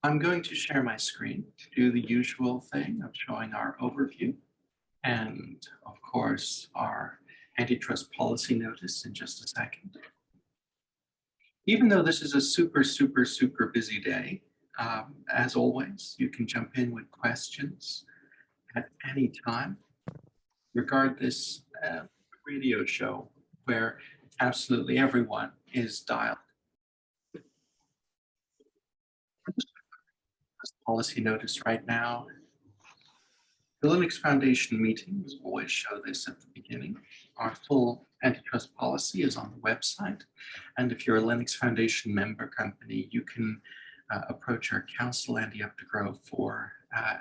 I'm going to share my screen to do the usual thing of showing our overview and, of course, our antitrust policy notice in just a second. Even though this is a super busy day, as always, you can jump in with questions at any time. Regard this radio show where absolutely everyone is dialed. Policy notice right now. The Linux Foundation meetings always show this at the beginning. Our full antitrust policy is on the website. And if you're a Linux Foundation member company, you can approach our council and Yokto for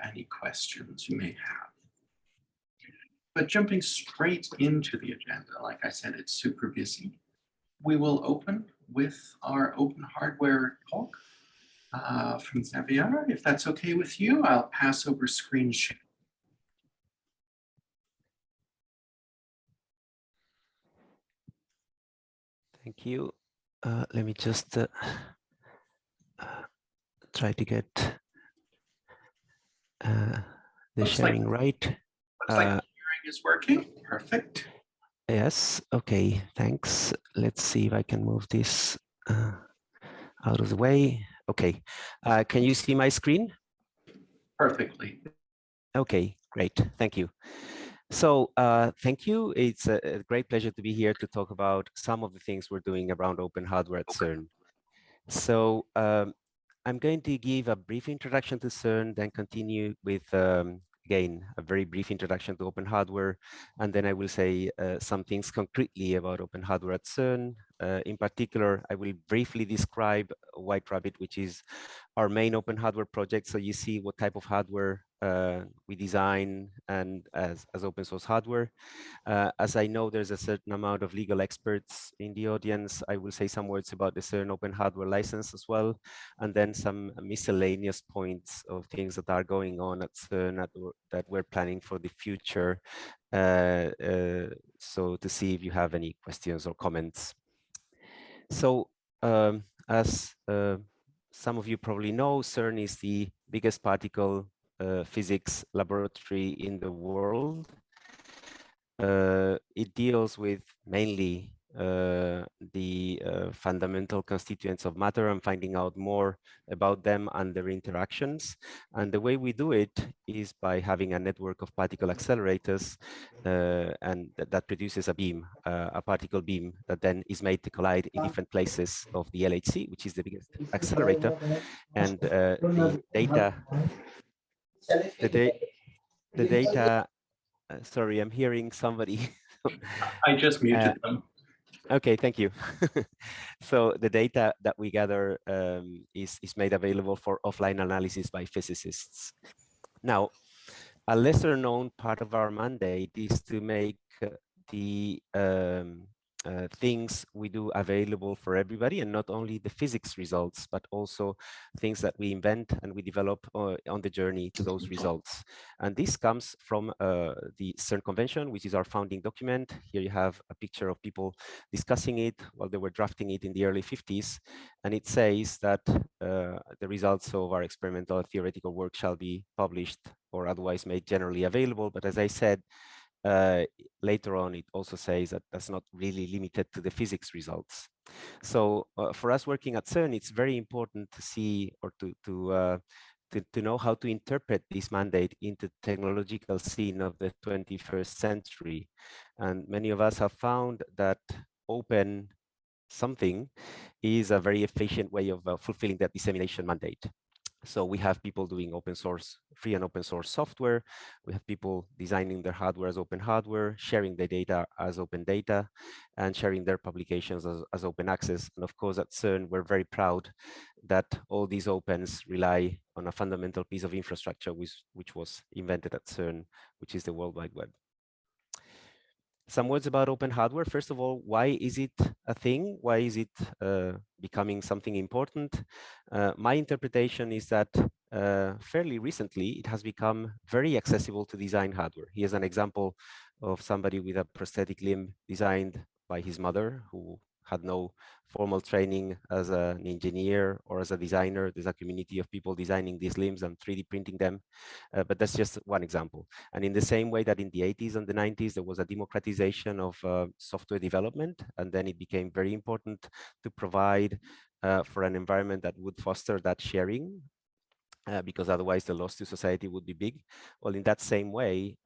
any questions you may have. But jumping straight into the agenda, like I said, it's super busy. We will open with our open hardware talk from Xavier. If that's okay with you, I'll pass over screen share. Thank you. Let me just try to get the sharing right. Looks like the sharing is working. Perfect. Yes. Okay. Thanks. Let's see if I can move this out of the way. Okay. Can you see my screen? Perfectly. Okay. Great. Thank you. So thank you. It's a great pleasure to be here to talk about some of the things we're doing around open hardware at Cern. So I'm going to give a brief introduction to Cern, then continue with, again, a very brief introduction to open hardware, and then I will say some things concretely about open hardware at Cern. In particular, I will briefly describe White Rabbit, which is our main open hardware project. So you see what type of hardware we design and as open source hardware. As I know there's a certain amount of legal experts in the audience, I will say some words about the Cern open hardware license as well, and then some miscellaneous points of things that are going on at Cern that we're planning for the future. So to see if you have any questions or comments. So as some of you probably know, Cern is the biggest particle physics laboratory in the world. It deals with mainly the fundamental constituents of matter and finding out more about them and their interactions. And the way we do it is by having a network of particle accelerators and that produces a beam, a particle beam that then is made to collide in different places of the LHC, which is the biggest accelerator. And the data, sorry, I'm hearing somebody. I just muted them. Okay, thank you. So the data that we gather is made available for offline analysis by physicists. Now, a lesser known part of our mandate is to make the things we do available for everybody, and not only the physics results, but also things that we invent and we develop on the journey to those results. And this comes from the Cern Convention, which is our founding document. Here you have a picture of people discussing it while they were drafting it in the early 50s. And it says that the results of our experimental theoretical work shall be published or otherwise made generally available. But as I said, later on, it also says that that's not really limited to the physics results. So for us working at Cern, it's very important to see or to know how to interpret this mandate into the technological scene of the 21st century. And many of us have found that open something is a very efficient way of fulfilling that dissemination mandate. So we have people doing open source, free and open source software. We have people designing their hardware as open hardware, sharing their data as open data, and sharing their publications as open access. And of course, at Cern, we're very proud that all these opens rely on a fundamental piece of infrastructure which was invented at Cern, which is the World Wide Web. Some words about open hardware. First of all, why is it a thing? Why is it becoming something important? My interpretation is that fairly recently, it has become very accessible to design hardware. Here's an example of somebody with a prosthetic limb designed by his mother, who had no formal training as an engineer or as a designer. There's a community of people designing these limbs and 3D printing them, but that's just one example. And in the same way that in the 80s and the 90s, there was a democratization of software development, and then it became very important to provide for an environment that would foster that sharing, because otherwise the loss to society would be big. Well, in that same way,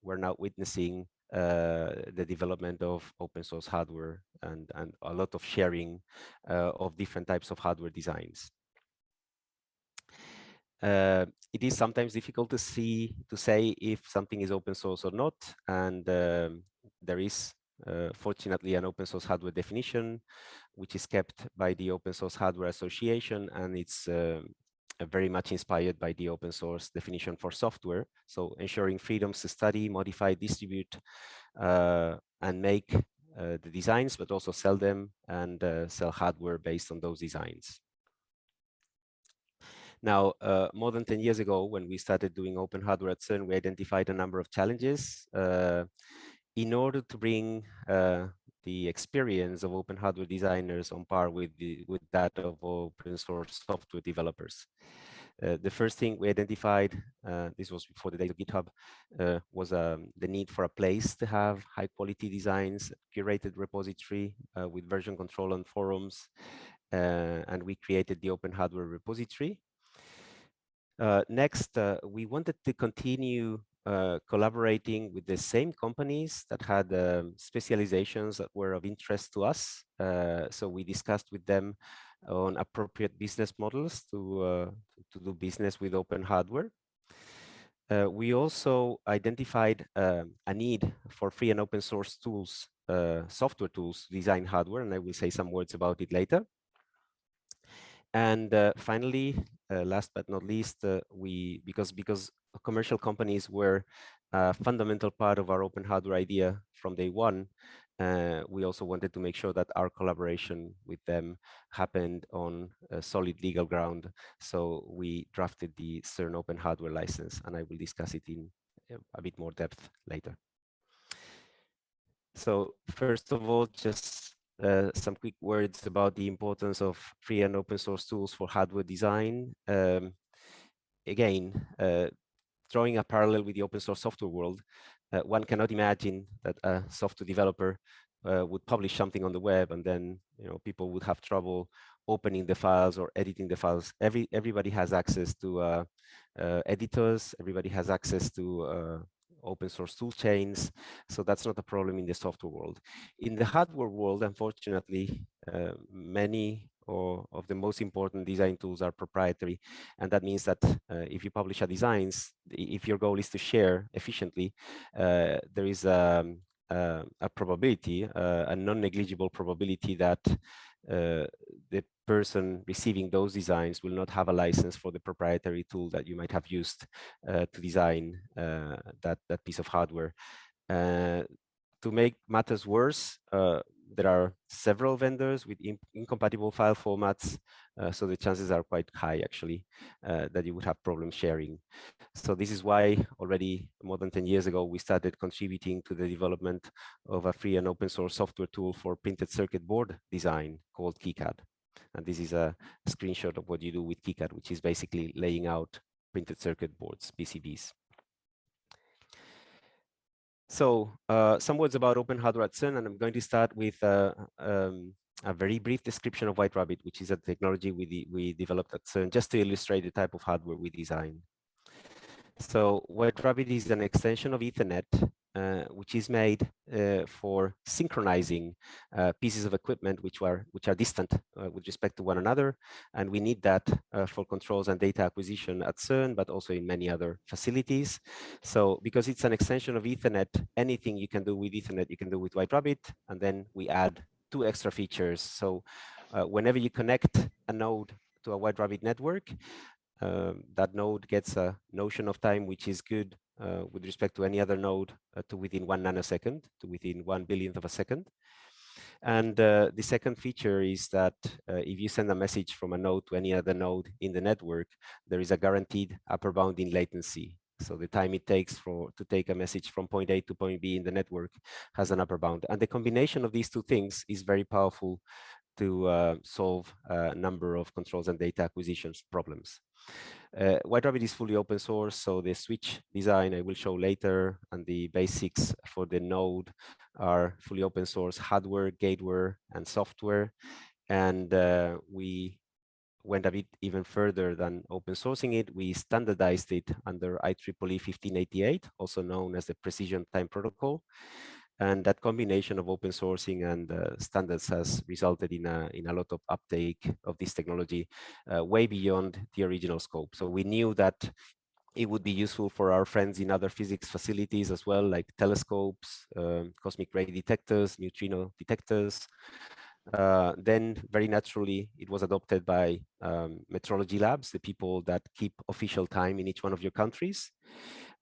we're now witnessing the development of open source hardware and a lot of sharing of different types of hardware designs. It is sometimes difficult to say if something is open source or not, and there is fortunately an open source hardware definition, which is kept by the Open Source Hardware Association, and it's very much inspired by the open source definition for software. So ensuring freedoms to study, modify, distribute, and make the designs, but also sell them and sell hardware based on those designs. Now, more than 10 years ago, when we started doing open hardware at Cern, we identified a number of challenges in order to bring the experience of open hardware designers on par with that of open source software developers. The first thing we identified, this was before the days of GitHub, was the need for a place to have high quality designs, curated repository with version control and forums, and we created the open hardware repository. Next, we wanted to continue collaborating with the same companies that had specializations that were of interest to us. So we discussed with them on appropriate business models to do business with open hardware. We also identified a need for free and open source tools, software tools to design hardware, and I will say some words about it later. And finally, last but not least, because commercial companies were a fundamental part of our open hardware idea from day one, we also wanted to make sure that our collaboration with them happened on a solid legal ground. So we drafted the Cern open hardware license, and I will discuss it in a bit more depth later. So first of all, just some quick words about the importance of free and open source tools for hardware design. Again, drawing a parallel with the open source software world, one cannot imagine that a software developer would publish something on the web and then people would have trouble opening the files or editing the files. Everybody has access to editors. Everybody has access to open source tool chains. So that's not a problem in the software world. In the hardware world, unfortunately, many of the most important design tools are proprietary. And that means that if you publish a designs, if your goal is to share efficiently, there is a probability, a non-negligible probability that the person receiving those designs will not have a license for the proprietary tool that you might have used to design that piece of hardware. To make matters worse, there are several vendors with incompatible file formats, so the chances are quite high, actually, that you would have problems sharing. So this is why already more than 10 years ago, we started contributing to the development of a free and open source software tool for printed circuit board design called KiCad. And this is a screenshot of what you do with KiCad, which is basically laying out printed circuit boards, PCBs. So some words about open hardware at Cern, and I'm going to start with a very brief description of White Rabbit, which is a technology we developed at Cern just to illustrate the type of hardware we design. So White Rabbit is an extension of Ethernet, which is made for synchronizing pieces of equipment which are distant with respect to one another, and we need that for controls and data acquisition at Cern, but also in many other facilities. So because it's an extension of Ethernet, anything you can do with Ethernet, you can do with White Rabbit, and then we add 2 extra features. So whenever you connect a node to a White Rabbit network, that node gets a notion of time which is good with respect to any other node to within 1 nanosecond, to within 1/1000th of a second. And the second feature is that if you send a message from a node to any other node in the network, there is a guaranteed upper bound in latency. So the time it takes to take a message from point A to point B in the network has an upper bound. And the combination of these two things is very powerful to solve a number of controls and data acquisitions problems. White Rabbit is fully open source, so the switch design I will show later and the basics for the node are fully open source hardware, gateware, and software. And we went a bit even further than open sourcing it. We standardized it under IEEE 1588, also known as the Precision Time Protocol. And that combination of open sourcing and standards has resulted in a lot of uptake of this technology way beyond the original scope. So we knew that it would be useful for our friends in other physics facilities as well, like telescopes, cosmic ray detectors, neutrino detectors. Then very naturally, it was adopted by metrology labs, the people that keep official time in each one of your countries.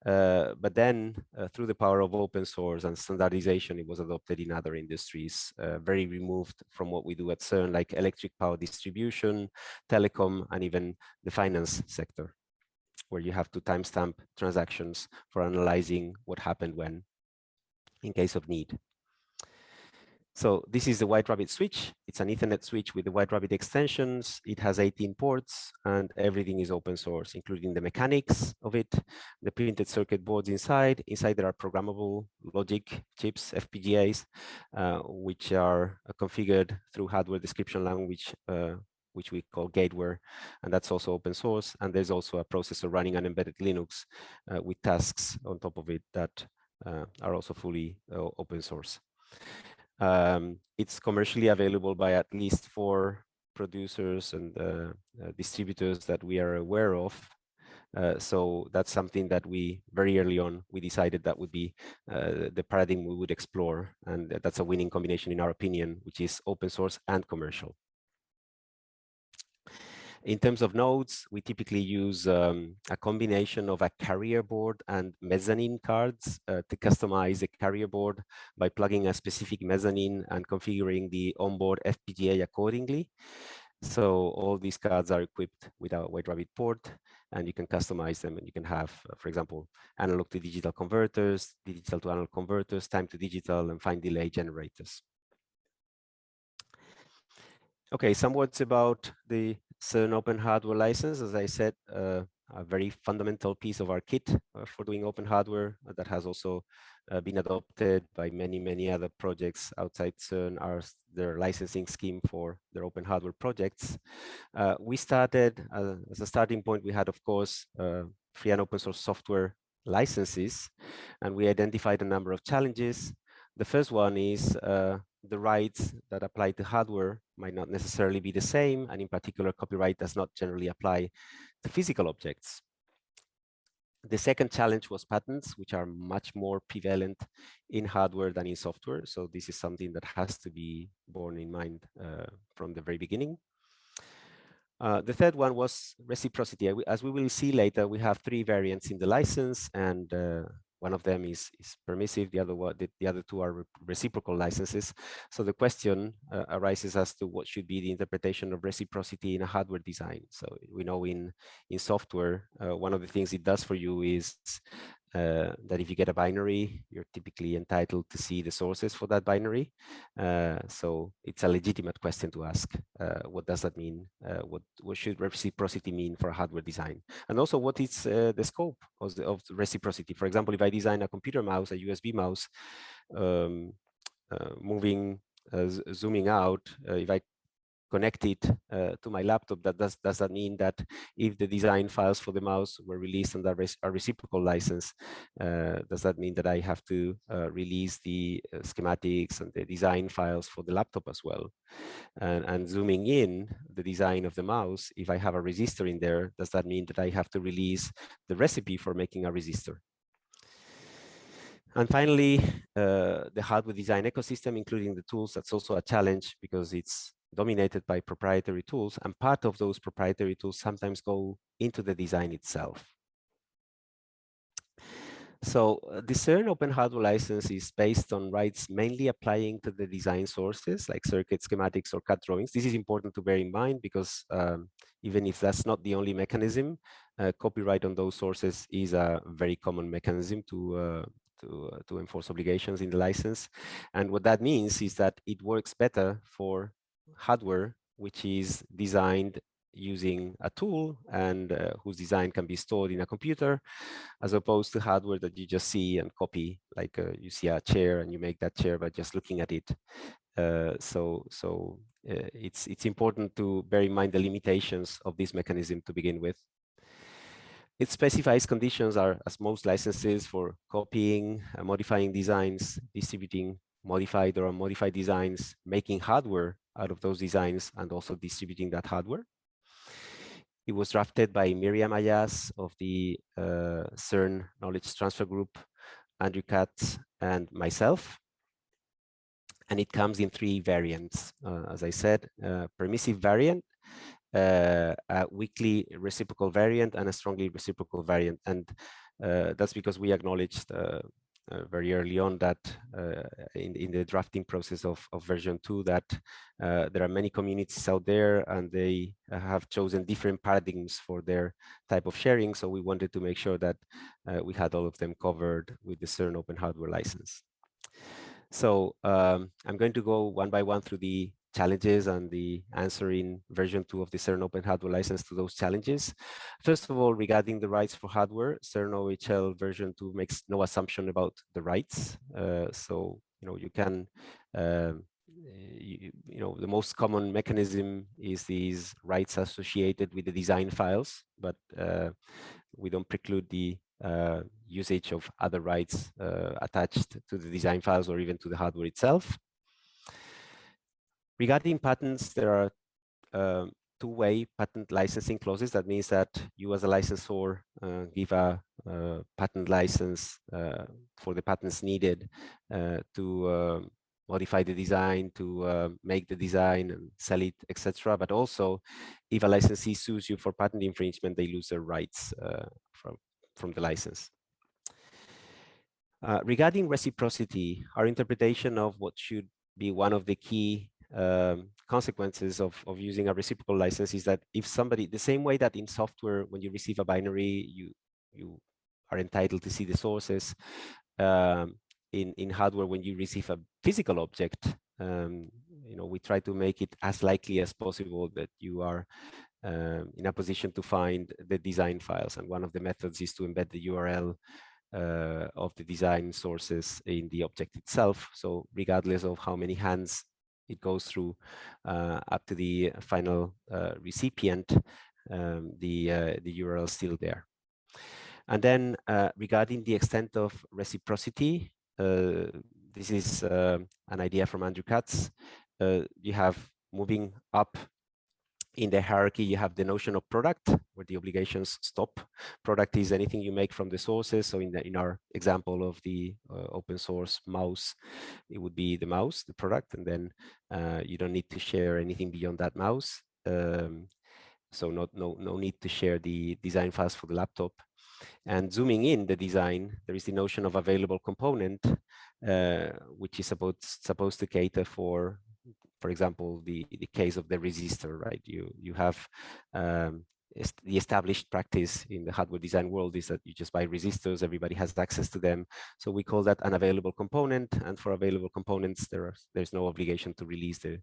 But then through the power of open source and standardization, it was adopted in other industries, very removed from what we do at Cern, like electric power distribution, telecom, and even the finance sector, where you have to timestamp transactions for analyzing what happened when, in case of need. So this is the White Rabbit switch. It's an Ethernet switch with the White Rabbit extensions. It has 18 ports and everything is open source, including the mechanics of it, the printed circuit boards inside. Inside there are programmable logic chips, FPGAs, which are configured through hardware description language, which we call gateware, and that's also open source. And there's also a processor running an embedded Linux with tasks on top of it that are also fully open source. It's commercially available by at least 4 producers and distributors that we are aware of. So that's something that we very early on, we decided that would be the paradigm we would explore. And that's a winning combination in our opinion, which is open source and commercial. In terms of nodes, we typically use a combination of a carrier board and mezzanine cards to customize a carrier board by plugging a specific mezzanine and configuring the onboard FPGA accordingly. So all these cards are equipped with a White Rabbit port, and you can customize them, and you can have, for example, analog to digital converters, digital to analog converters, time to digital, and fine delay generators. Okay, some words about the Cern Open Hardware license. As I said, a very fundamental piece of our kit for doing open hardware that has also been adopted by many other projects outside Cern, their licensing scheme for their open hardware projects. We started, as a starting point, we had, of course, free and open source software licenses, and we identified a number of challenges. The first one is the rights that apply to hardware might not necessarily be the same, and in particular, copyright does not generally apply to physical objects. The second challenge was patents, which are much more prevalent in hardware than in software. So this is something that has to be borne in mind from the very beginning. The third one was reciprocity. As we will see later, we have 3 variants in the license, and one of them is permissive. The other 2 are reciprocal licenses. So the question arises as to what should be the interpretation of reciprocity in a hardware design. So we know in software, one of the things it does for you is that if you get a binary, you're typically entitled to see the sources for that binary. So it's a legitimate question to ask. What does that mean? What should reciprocity mean for a hardware design? And also, what is the scope of the reciprocity? For example, if I design a computer mouse, a USB mouse, zooming out, if I connect it to my laptop, does that mean that if the design files for the mouse were released under a reciprocal license, does that mean that I have to release the schematics and the design files for the laptop as well? And zooming in the design of the mouse, if I have a resistor in there, does that mean that I have to release the recipe for making a resistor? And finally, the hardware design ecosystem, including the tools, that's also a challenge because it's dominated by proprietary tools, and part of those proprietary tools sometimes go into the design itself. So the Cern Open Hardware license is based on rights mainly applying to the design sources like circuit schematics or CAD drawings. This is important to bear in mind because even if that's not the only mechanism, copyright on those sources is a very common mechanism to enforce obligations in the license. And what that means is that it works better for hardware which is designed using a tool and whose design can be stored in a computer, as opposed to hardware that you just see and copy, like you see a chair and you make that chair by just looking at it. It's important to bear in mind the limitations of this mechanism to begin with. It specifies conditions are as most licenses for copying, modifying designs, distributing modified or unmodified designs, making hardware out of those designs, and also distributing that hardware. It was drafted by Miriam Ayas of the Cern Knowledge Transfer Group, Andrew Katz, and myself. And it comes in 3 variants. As I said, permissive variant, a weakly reciprocal variant, and a strongly reciprocal variant. And that's because we acknowledged very early on that in the drafting process of version 2 that there are many communities out there and they have chosen different paradigms for their type of sharing. So we wanted to make sure that we had all of them covered with the Cern Open Hardware license. So I'm going to go one by one through the challenges and the answer in version 2 of the Cern Open Hardware license to those challenges. First of all, regarding the rights for hardware, Cern OHL version 2 makes no assumption about the rights. So you can, the most common mechanism is these rights associated with the design files, but we don't preclude the usage of other rights attached to the design files or even to the hardware itself. Regarding patents, there are 2-way patent licensing clauses. That means that you as a licensor give a patent license for the patents needed to modify the design, to make the design and sell it, etc. But also, if a licensee sues you for patent infringement, they lose their rights from the license. Regarding reciprocity, our interpretation of what should be one of the key consequences of using a reciprocal license is that if somebody, the same way that in software, when you receive a binary, you are entitled to see the sources, in hardware, when you receive a physical object, we try to make it as likely as possible that you are in a position to find the design files. And one of the methods is to embed the URL of the design sources in the object itself. So regardless of how many hands it goes through up to the final recipient, the URL is still there. And then regarding the extent of reciprocity, this is an idea from Andrew Katz. You have moving up in the hierarchy, you have the notion of product, where the obligations stop. Product is anything you make from the sources. So in our example of the open source mouse, it would be the mouse, the product, and then you don't need to share anything beyond that mouse. So no need to share the design files for the laptop. And zooming in the design, there is the notion of available component, which is supposed to cater for example, the case of the resistor, right? You have the established practice in the hardware design world is that you just buy resistors, everybody has access to them. So we call that an available component. And for available components, there's no obligation to release the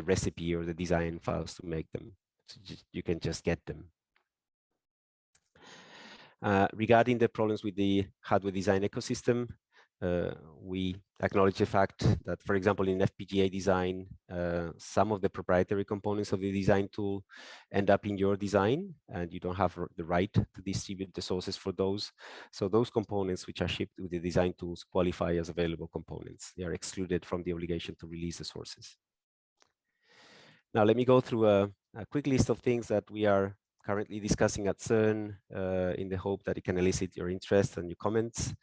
recipe or the design files to make them. So you can just get them. Regarding the problems with the hardware design ecosystem, we acknowledge the fact that, for example, in FPGA design, some of the proprietary components of the design tool end up in your design, and you don't have the right to distribute the sources for those. So those components which are shipped with the design tools qualify as available components. They are excluded from the obligation to release the sources. Now, let me go through a quick list of things that we are currently discussing at Cern in the hope that it can elicit your interest and your comments.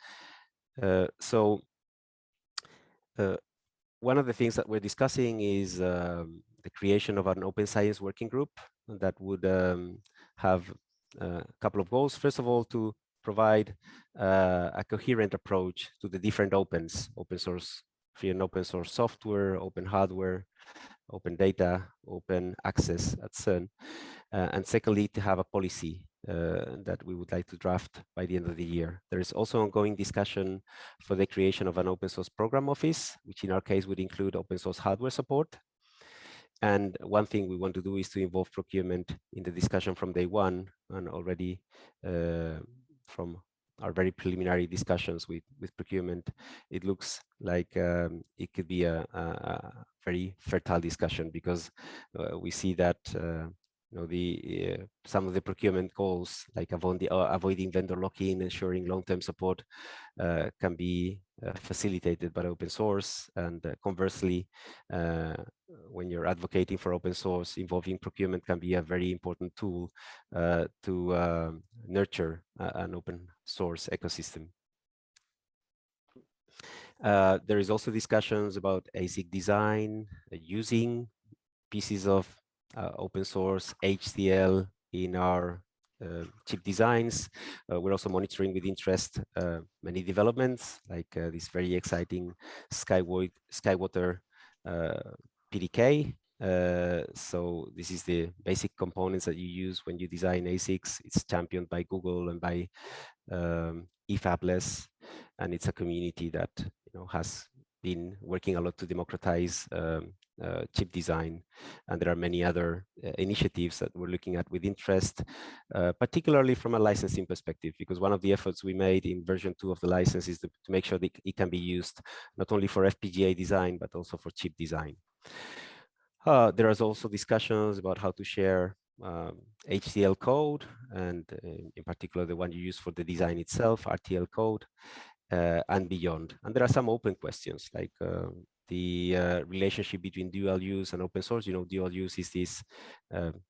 One of the things that we're discussing is the creation of an open science working group that would have a couple of goals. First of all, to provide a coherent approach to the different open source, free and open source software, open hardware, open data, open access at Cern. And secondly, to have a policy that we would like to draft by the end of the year. There is also ongoing discussion for the creation of an open source program office, which in our case would include open source hardware support. And one thing we want to do is to involve procurement in the discussion from day one, and already from our very preliminary discussions with procurement, it looks like it could be a very fertile discussion, because we see that some of the procurement goals, like avoiding vendor lock-in, ensuring long-term support, can be facilitated by open source. And conversely, when you're advocating for open source, involving procurement can be a very important tool to nurture an open source ecosystem. There is also discussions about ASIC design, using pieces of open source HDL in our chip designs. We're also monitoring with interest many developments, like this very exciting Skywater PDK. So this is the basic components that you use when you design ASICs. It's championed by Google and by eFabless, and it's a community that has been working a lot to democratize chip design. And there are many other initiatives that we're looking at with interest, particularly from a licensing perspective, because one of the efforts we made in version 2 of the license is to make sure that it can be used not only for FPGA design, but also for chip design. There is also discussions about how to share HDL code, and in particular, the one you use for the design itself, RTL code, and beyond. And there are some open questions, like the relationship between dual use and open source. Dual use is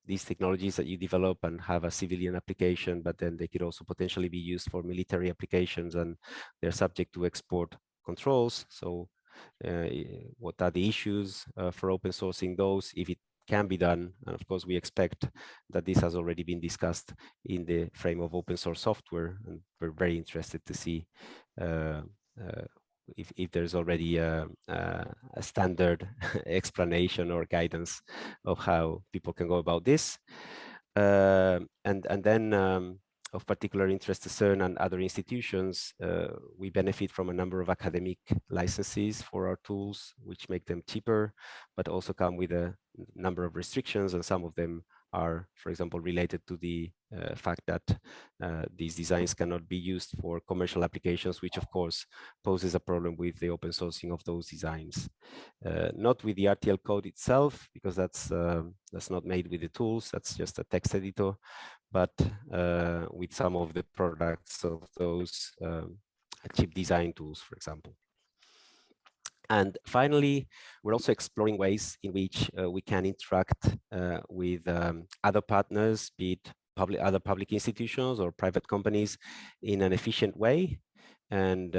these technologies that you develop and have a civilian application, but then they could also potentially be used for military applications, and they're subject to export controls. So what are the issues for open sourcing those, if it can be done? And of course, we expect that this has already been discussed in the frame of open source software, and we're very interested to see if there's already a standard explanation or guidance of how people can go about this. And then of particular interest to Cern and other institutions, we benefit from a number of academic licenses for our tools, which make them cheaper, but also come with a number of restrictions, and some of them are, for example, related to the fact that these designs cannot be used for commercial applications, which of course poses a problem with the open sourcing of those designs. Not with the RTL code itself, because that's not made with the tools, that's just a text editor, but with some of the products of those chip design tools, for example. And finally, we're also exploring ways in which we can interact with other partners, be it other public institutions or private companies, in an efficient way. And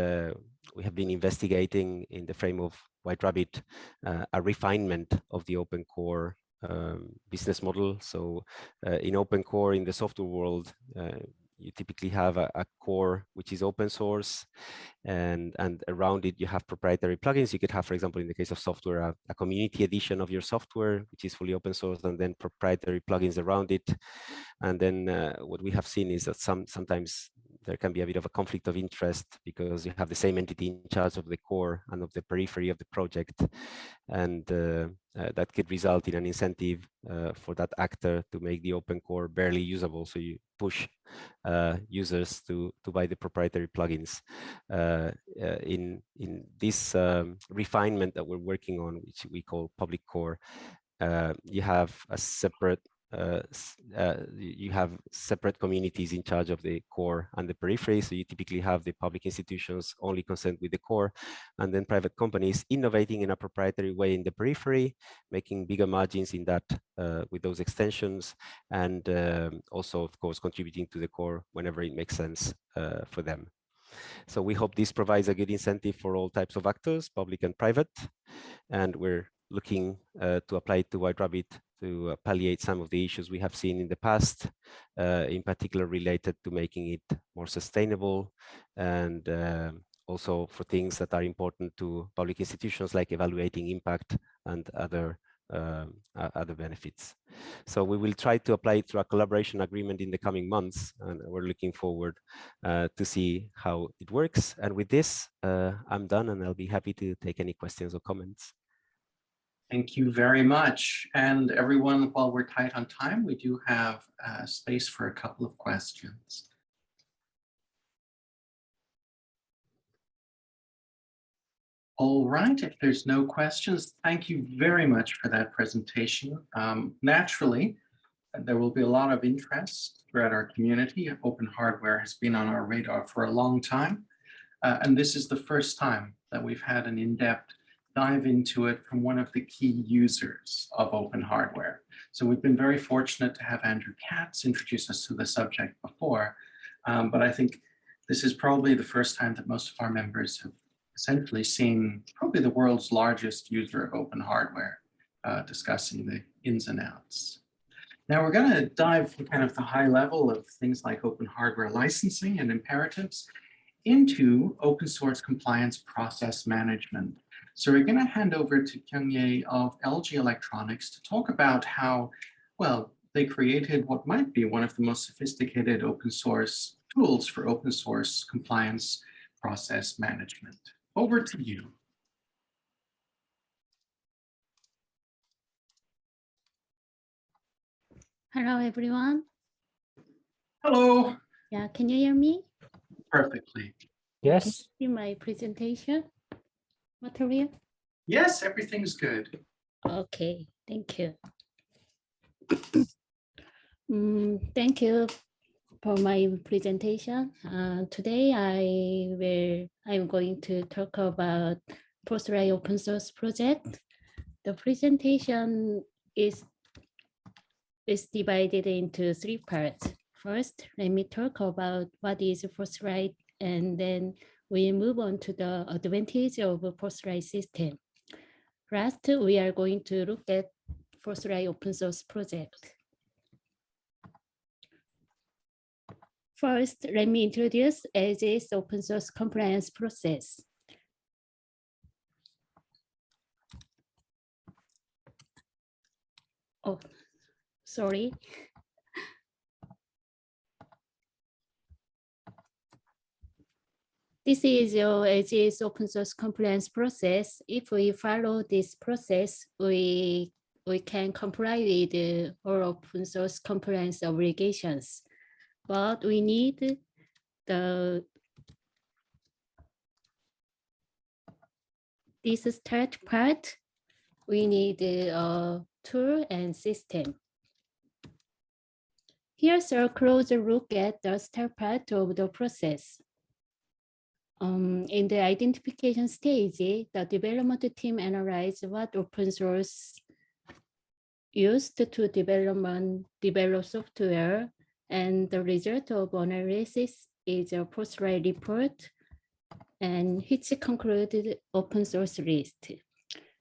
we have been investigating, in the frame of White Rabbit, a refinement of the open core business model. So in open core, in the software world, you typically have a core which is open source, and around it you have proprietary plugins. You could have, for example, in the case of software, a community edition of your software, which is fully open source, and then proprietary plugins around it. And then what we have seen is that sometimes there can be a bit of a conflict of interest, because you have the same entity in charge of the core and of the periphery of the project. And that could result in an incentive for that actor to make the open core barely usable. So you push users to buy the proprietary plugins. In this refinement that we're working on, which we call public core, you have a separate communities in charge of the core and the periphery. So you typically have the public institutions only concerned with the core, and then private companies innovating in a proprietary way in the periphery, making bigger margins in that with those extensions, and also, of course, contributing to the core whenever it makes sense for them. So we hope this provides a good incentive for all types of actors, public and private, and we're looking to apply it to White Rabbit palliate some of the issues we have seen in the past, in particular related to making it more sustainable, and also for things that are important to public institutions like evaluating impact and other benefits. So we will try to apply it through a collaboration agreement in the coming months, and we're looking forward to see how it works. And with this, I'm done, and I'll be happy to take any questions or comments. Thank you very much. And everyone, while we're tight on time, we do have space for a couple of questions. All right, if there's no questions, thank you very much for that presentation. Naturally, there will be a lot of interest throughout our community. Open hardware has been on our radar for a long time. And this is the first time that we've had an in-depth dive into it from one of the key users of open hardware. So we've been very fortunate to have Andrew Katz introduce us to the subject before, but I think this is probably the first time that most of our members have essentially seen probably the world's largest user of open hardware discussing the ins and outs. Now we're going to dive from kind of the high level of things like open hardware licensing and imperatives into open source compliance process management. So we're going to hand over to Kyung-Ye of LG Electronics to talk about how, well, they created what might be one of the most sophisticated open source tools for open source compliance process management. Over to you. Hello, everyone. Hello. Yeah, can you hear me? Perfectly. Can you Yes. see my presentation material? Yes, everything's good. Okay, thank you. Thank you for my presentation. Today I'm going to talk about FOSSLight open source project. The presentation is divided into 3 parts. First, let me talk about what is FOSSLight, and then we move on to the advantage of a FOSSLight system. Last, we are going to look at FOSSLight open source project. First, let me introduce LG's open source compliance process. Oh, sorry. This is your LG's open source compliance process. If we follow this process, we can comply with all open source compliance obligations. But we need this start part. We need a tool and system. Here's a closer look at the start part of the process. In the identification stage, the development team analyzes what open source used to develop software, and the result of analysis is a FOSSLight report, and which concluded open source list.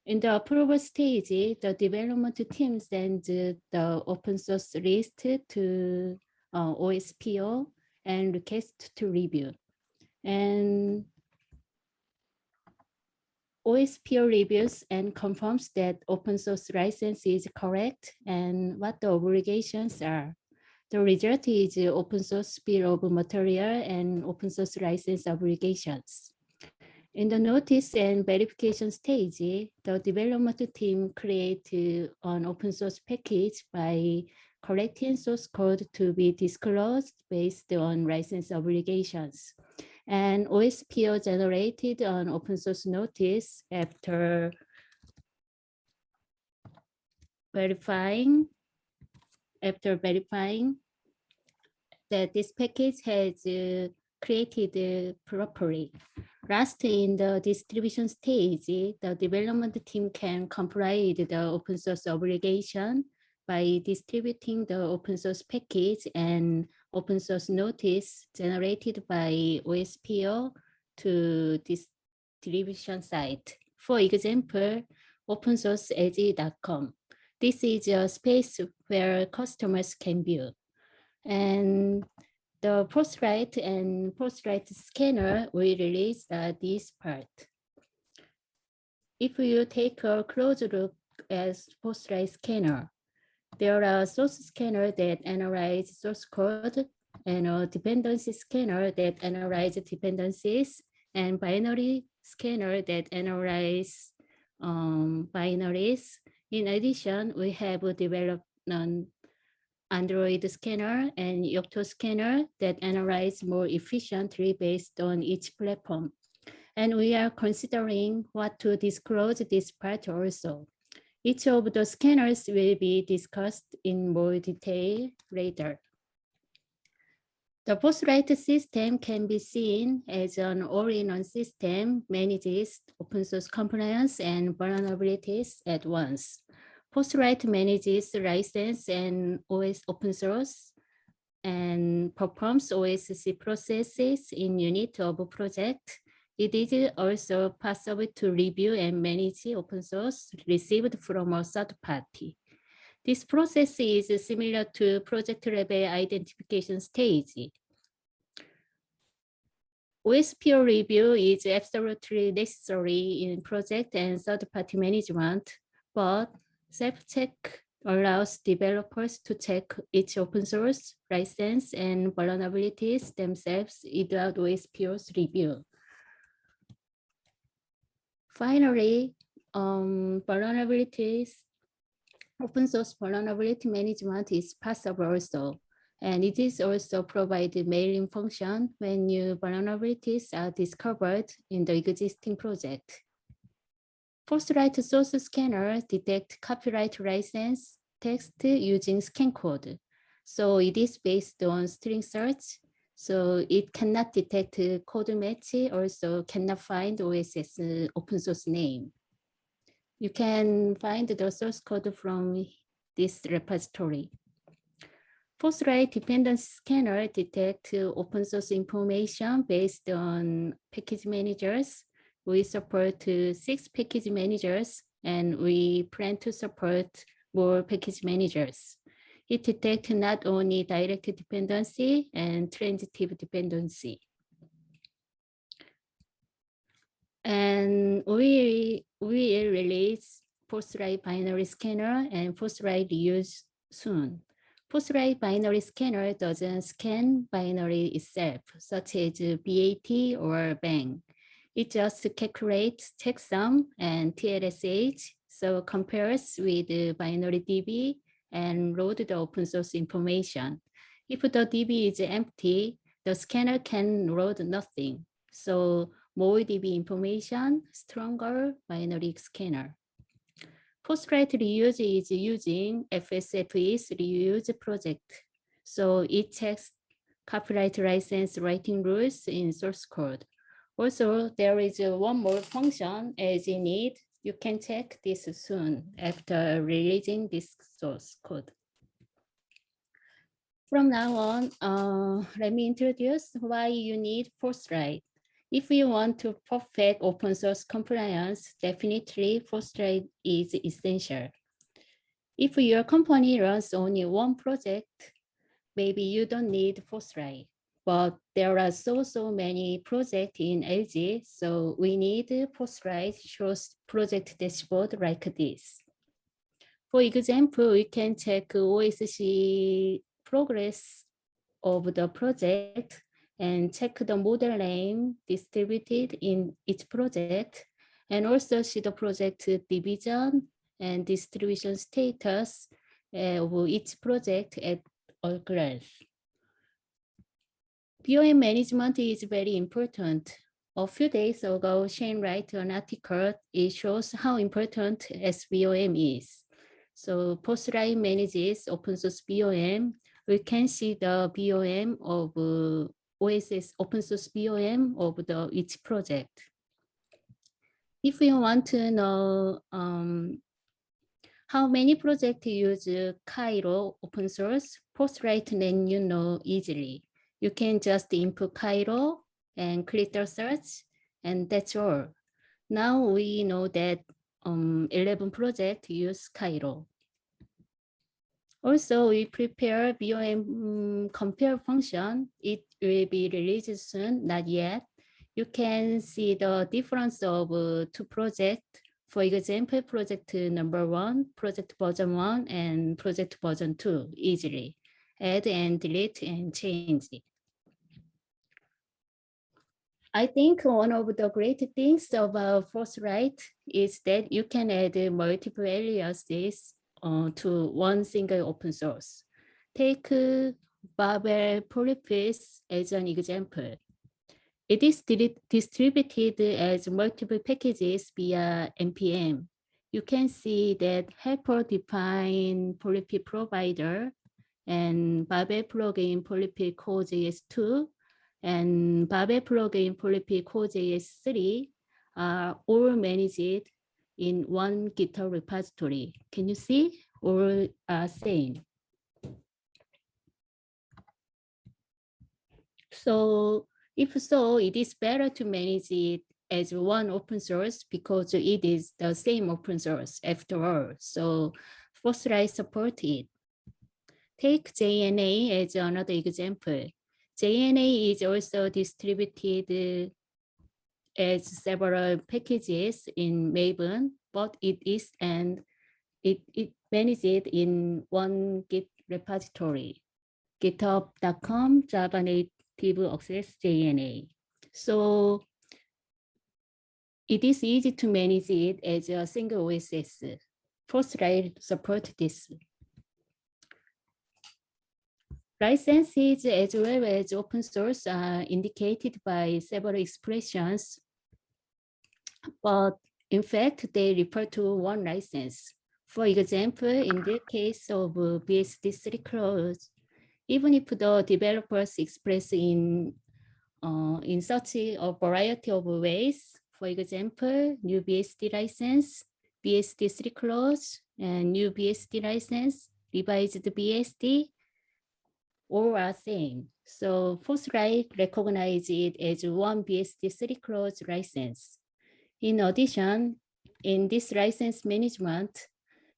In the approval stage, the development team sends the open source list to OSPO and requests to review. And OSPO reviews and confirms that open source license is correct and what the obligations are. The result is open source bill of material and open source license obligations. In the notice and verification stage, the development team creates an open source package by correcting source code to be disclosed based on license obligations. And OSPO generated an open source notice after verifying that this package has created properly. Last, in the distribution stage, the development team can comply with the open source obligation by distributing the open source package and open source notice generated by OSPO to distribution site. For example, opensource.lg.com. This is a space where customers can view. And the FOSSLight and FOSSLight scanner will release this part. If you take a close look at FOSSLight scanner, there are source scanner that analyze source code and a dependency scanner that analyze dependencies and binary scanner that analyze binaries. In addition, we have developed an Android scanner and Yocto scanner that analyze more efficiently based on each platform. And we are considering what to disclose this part also. Each of the scanners will be discussed in more detail later. The FOSSLight system can be seen as an all-in-one system manages open source compliance and vulnerabilities at once. FOSSLight manages license and OS open source and performs OSC processes in unit of a project. It is also possible to review and manage open source received from a third party. This process is similar to project level identification stage. OS peer review is absolutely necessary in project and third-party management, but self-check allows developers to check each open source license and vulnerabilities themselves without OS peer's review. Finally, vulnerabilities, open source vulnerability management is possible also. And it is also provided mailing function when new vulnerabilities are discovered in the existing project. FOSSLight source scanner detect copyright license text using scan code. So it is based on string search. So it cannot detect code match, also cannot find OSS open source name. You can find the source code from this repository. FOSSLight dependency scanner detect open source information based on package managers. We support 6 package managers and we plan to support more package managers. It detects not only direct dependency and transitive dependency. And we will release FOSSLight binary scanner and FOSSLight reuse soon. FOSSLight binary scanner doesn't scan binary itself, such as BAT or bang. It just calculates checksum and TLSH, so compares with binary DB and load the open source information. If the DB is empty, the scanner can load nothing. So more DB information, stronger binary scanner. FOSSLight reuse is using FSFE's reuse project. So it checks copyright license writing rules in source code. Also, there is one more function as you need. You can check this soon after releasing this source code. From now on, let me introduce why you need FOSSLight. If you want to perfect open source compliance, definitely FOSSLight is essential. If your company runs only one project, maybe you don't need FOSSLight. But there are so many projects in LG, so we need FOSSLight shows project dashboard like this. For example, we can check OSC progress of the project and check the model name distributed in each project, and also see the project division and distribution status of each project at a glance. BOM management is very important. A few days ago, Shane wrote an article. It shows how important SBOM is. So FOSSLight manages open source BOM. We can see the BOM of OSS open source BOM of each project. If you want to know how many projects use Cairo open source, FOSSLight let you know easily. You can just input Cairo and click the search, and that's all. Now we know that 11 projects use Cairo. Also, we prepare BOM compare function. It will be released soon, not yet. You can see the difference of two projects. For example, project number 1, project version 1, and project version 2 easily. Add and delete and change it. I think one of the great things about FOSSLight is that you can add multiple aliases to one single open source. Take Babel Polyfish as an example. It is distributed as multiple packages via npm. You can see that helper define Polyfish provider and Babel plugin Polyfish core.js2 and Babel plugin Polyfish core.js3 are all managed in one GitHub repository. Can you see? All are same. So if so, it is better to manage it as one open source because it is the same open source after all. So FOSSLight support it. Take JNA as another example. JNA is also distributed as several packages in Maven, but it is and it managed in one Git repository, github.com Java Native Access JNA. So it is easy to manage it as a single OSS. FOSSLight support this. Licenses as well as open source are indicated by several expressions, but in fact, they refer to one license. For example, in the case of BSD3 clause, even if the developers express in such a variety of ways, for example, new BSD license, BSD3 clause, and new BSD license, revised BSD, all are same. So FOSSLight recognizes it as one BSD3 clause license. In addition, in this license management,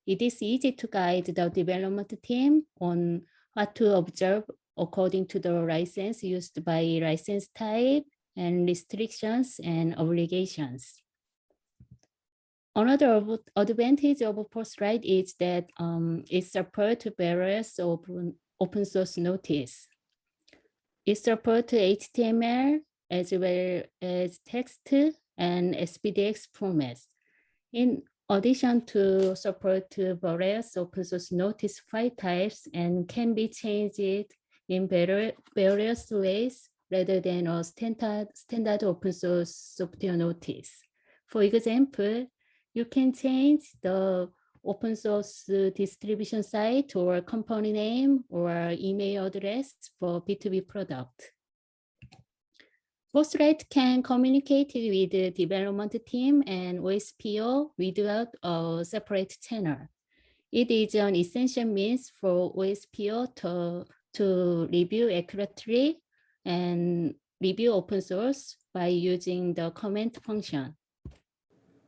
it is easy to guide the development team on what to observe according to the license used by license type and restrictions and obligations. Another advantage of FOSSLight is that it supports various open source notice. It supports HTML as well as text and Spdx formats. In addition to support various open source notice file types and can be changed in various ways rather than a standard open source software notice. For example, you can change the open source distribution site or company name or email address for B2B product. FOSSLight can communicate with the development team and OSPO without a separate channel. It is an essential means for OSPO to review accurately and review open source by using the comment function.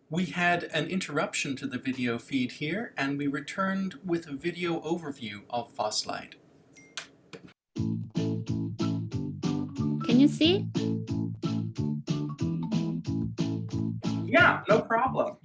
We had an interruption to the video feed here, and we returned with a video overview of FOSSLight. Can you see? Yeah, no problem.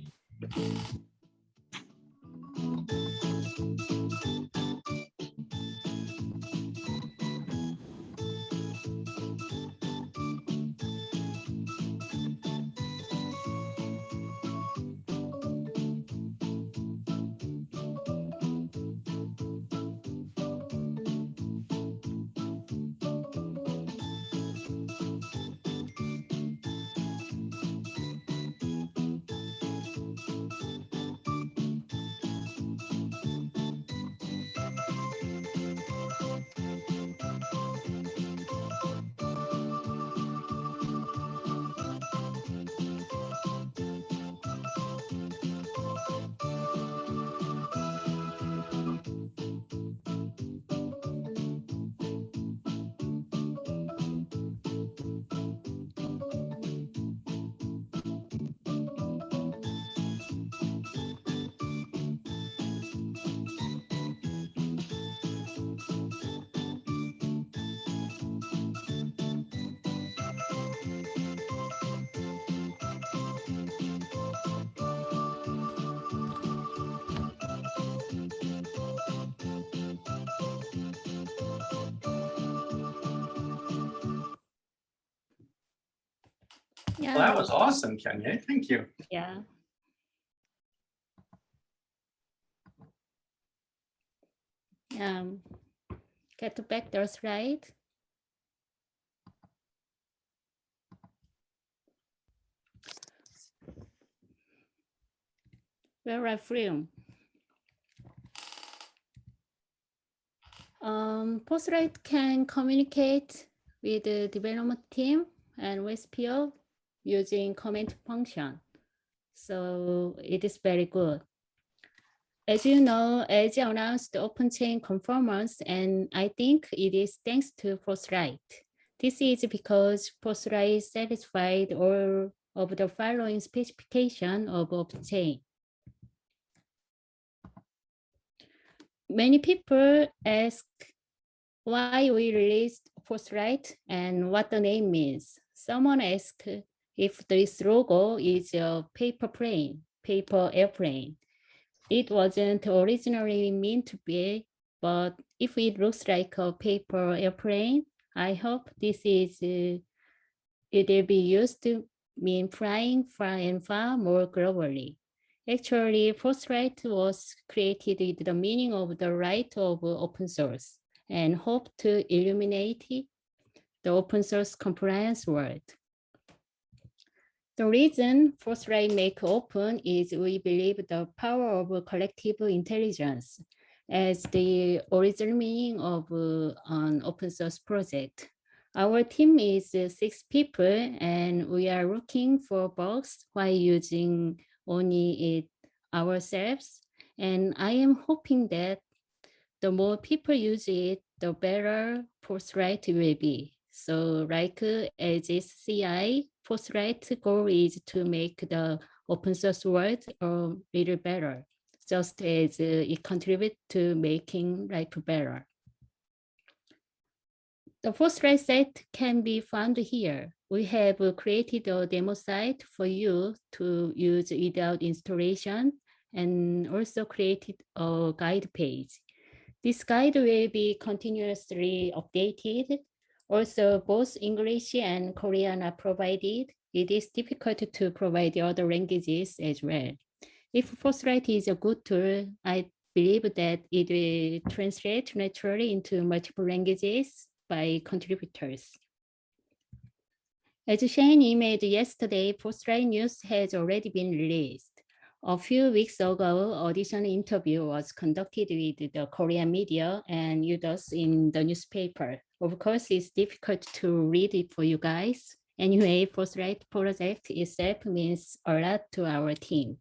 Yeah. Well, that was awesome, Kenya. Thank you. Yeah. Get back the slide. Where I from? FOSSLight can communicate with the development team and with PO using comment function. So it is very good. As you know, as announced OpenChain conformance, and I think it is thanks to FOSSLight. This is because FOSSLight satisfied all of the following specification of OpenChain. Many people ask why we released FOSSLight and what the name means. Someone asked if this logo is a paper plane, paper airplane. It wasn't originally meant to be, but if it looks like a paper airplane, I hope this is it will be used to mean flying far and far more globally. Actually, FOSSLight was created with the meaning of the right of open source and hope to illuminate the open source compliance world. The reason FOSSLight make open is we believe the power of collective intelligence as the original meaning of an open source project. Our team is 6 people and we are looking for bugs while using only it ourselves. And I am hoping that the more people use it, the better FOSSLight will be. So like as CI, FOSSLight goal is to make the open source world a little better, just as it contributes to making life better. The FOSSLight site can be found here. We have created a demo site for you to use without installation and also created a guide page. This guide will be continuously updated. Also, both English and Korean are provided. It is difficult to provide the other languages as well. If FOSSLight is a good tool, I believe that it will translate naturally into multiple languages by contributors. As Shane emailed yesterday, FOSSLight news has already been released. A few weeks ago, audition interview was conducted with the Korean media and used in the newspaper. Of course, it's difficult to read it for you guys. Anyway, FOSSLight project itself means a lot to our team.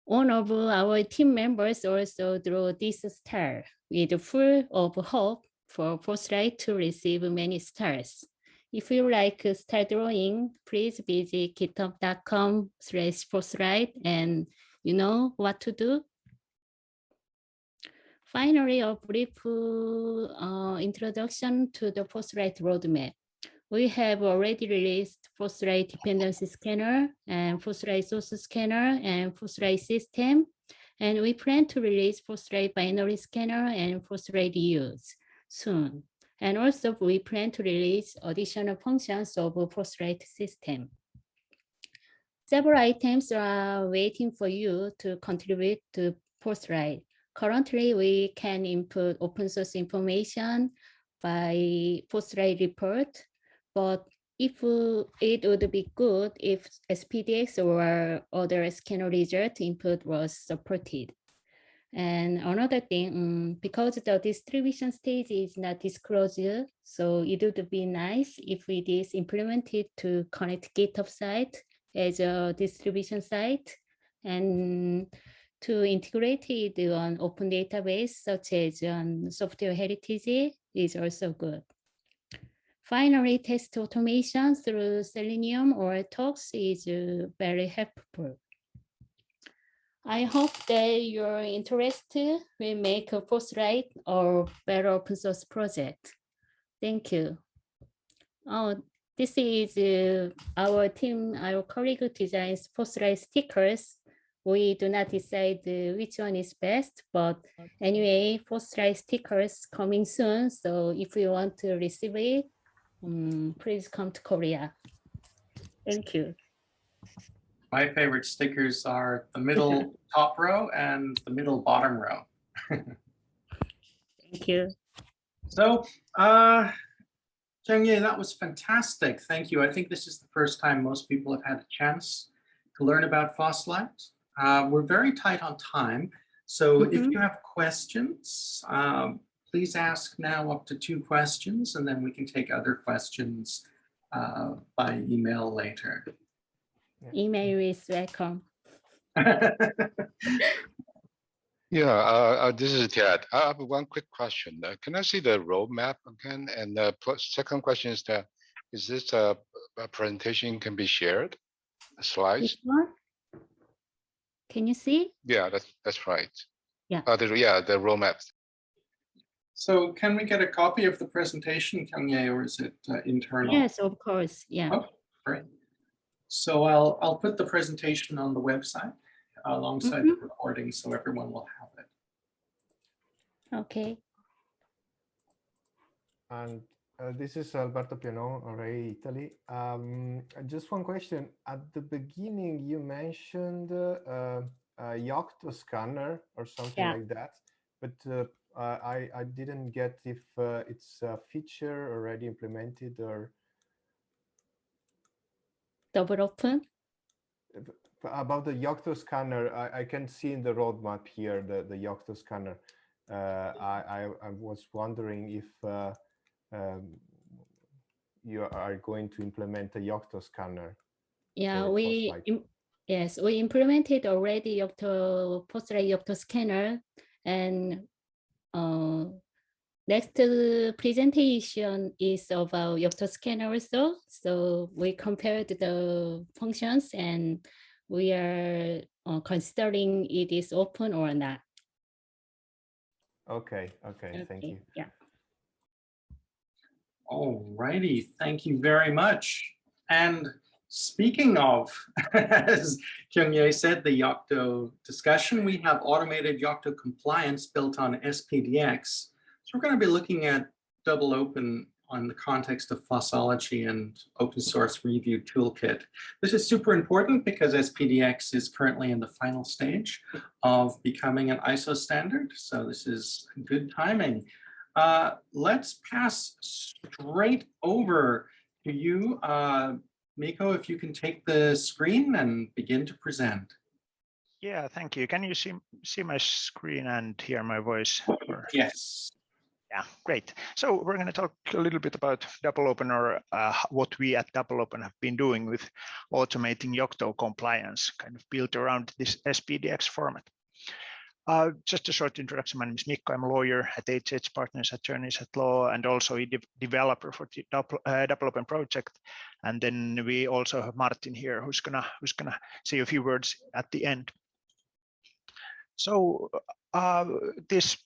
One of our team members also drew this star with full of hope for FOSSLight to receive many stars. If you like star drawing, please visit github.com/FOSSLight and you know what to do. Finally, a brief introduction to the FOSSLight roadmap. We have already released FOSSLight dependency scanner and FOSSLight source scanner and FOSSLight system. And we plan to release FOSSLight binary scanner and FOSSLight use soon. And also we plan to release additional functions of FOSSLight system. Several items are waiting for you to contribute to FOSSLight. Currently, we can input open source information by FOSSLight report, but if it would be good if Spdx or other scanner result input was supported. And another thing, because the distribution stage is not disclosed, so it would be nice if it is implemented to connect GitHub site as a distribution site and to integrate it on open database such as software heritage is also good. Finally, test automation through Selenium or Tox is very helpful. I hope that your interest will make a FOSSLight or better open source project. Thank you. Oh, this is our team, our colleague designs FOSSLight stickers. We do not decide which one is best, but anyway, FOSSLight stickers coming soon. So if you want to receive it, please come to Korea. Thank you. My favorite stickers are the middle top row and the middle bottom row. Thank you. So, Cheng-Ye, that was fantastic. Thank you. I think this is the first time most people have had a chance to learn about FOSSLight. We're very tight on time. So if you have questions, please ask now up to 2 questions, and then we can take other questions by email later. Email is welcome. Yeah, this is Ted. I have one quick question. Can I see the roadmap again? And the second question is that, is this a presentation can be shared? Slides? Which one? Can you see? Yeah, that's right. Yeah. The roadmap. So can we get a copy of the presentation, Cheng-Ye, or is it internal? Yes, of course. Yeah. Oh, great. So I'll put the presentation on the website alongside the recording so everyone will have it. Okay. And this is Alberto Pianon, Ray, Italy. Just one question. At the beginning, you mentioned a Yocto scanner or something like that, but I didn't get if it's a feature already implemented or Double open. About the Yocto scanner. I can see in the roadmap here the Yocto scanner. I was wondering if you are going to implement a Yocto scanner. Yeah, we implemented already Yokto FOSSLight Yokto scanner, and next presentation is about Yokto scanner also. So we compared the functions, and we are considering it is open or not. Okay. Thank you. Yeah. All righty, thank you very much. And speaking of, as Cheng-Ye said, the Yocto discussion, we have automated Yocto compliance built on Spdx. So we're going to be looking at double open on the context of fossology and open source review toolkit. This is super important because Spdx is currently in the final stage of becoming an ISO standard. So this is good timing. Let's pass straight over to you, Miko, if you can take the screen and begin to present. Yeah, thank you. Can you see my screen and hear my voice? Yes. Yeah, great. So we're going to talk a little bit about double open, or what we at double open have been doing with automating Yocto compliance, kind of built around this Spdx format. Just a short introduction. My name is Mikko. I'm a lawyer at HH Partners, attorneys at law, and also a developer for the double open project. And then we also have Martin here, who's gonna say a few words at the end. So this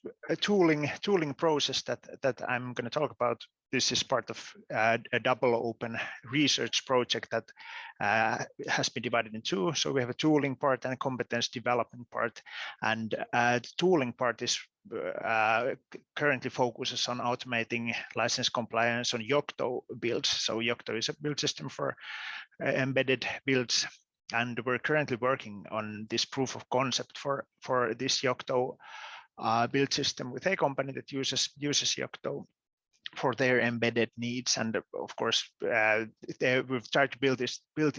tooling process that I'm going to talk about, this is part of a double open research project that has been divided in 2. So we have a tooling part and a competence development part. And the tooling part is currently focuses on automating license compliance on Yocto builds. So Yocto is a build system for embedded builds. And we're currently working on this proof of concept for this Yocto build system with a company that uses Yocto for their embedded needs. And of course, we've tried to build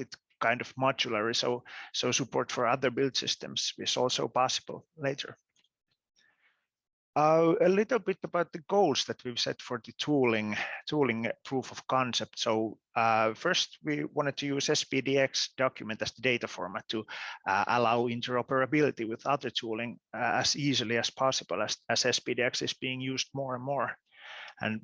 it kind of modular, so support for other build systems is also possible later. A little bit about the goals that we've set for the tooling proof of concept. So first, we wanted to use Spdx document as the data format to allow interoperability with other tooling as easily as possible, as Spdx is being used more and more. And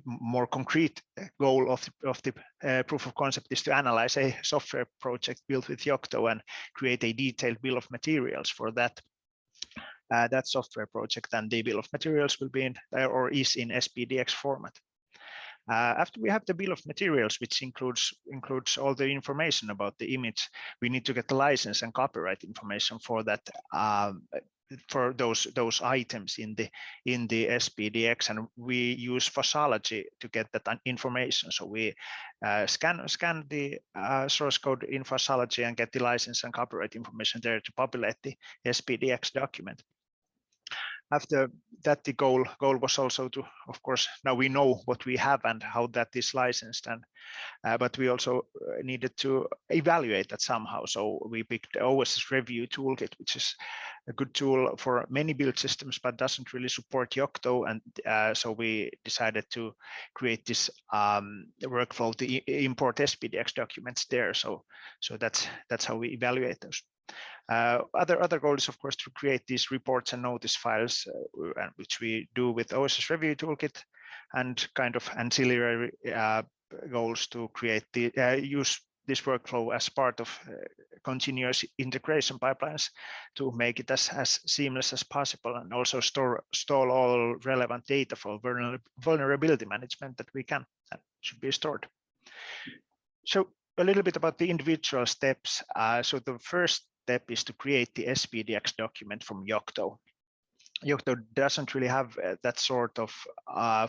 more concrete goal of the proof of concept is to analyze a software project built with Yocto and create a detailed bill of materials for that software project, and the bill of materials will be in or is in Spdx format. After we have the bill of materials, which includes all the information about the image, we need to get the license and copyright information for that for those items in the SPDX, and we use FOSSLight to get that information. So we scan the source code in FOSSLight and get the license and copyright information there to populate the SPDX document. After that, the goal was also to, of course, now we know what we have and how that is licensed, and but we also needed to evaluate that somehow. So we picked the OSS Review toolkit, which is a good tool for many build systems, but doesn't really support Yocto. And so we decided to create this workflow to import SPDX documents there. So that's how we evaluate those. Other goal is, of course, to create these reports and notice files, which we do with OSS Review toolkit, and kind of ancillary goals to create the use this workflow as part of continuous integration pipelines to make it as seamless as possible, and also store all relevant data for vulnerability management that we can and should be stored. So a little bit about the individual steps. So the first step is to create the SPDX document from Yocto. Yocto doesn't really have that sort of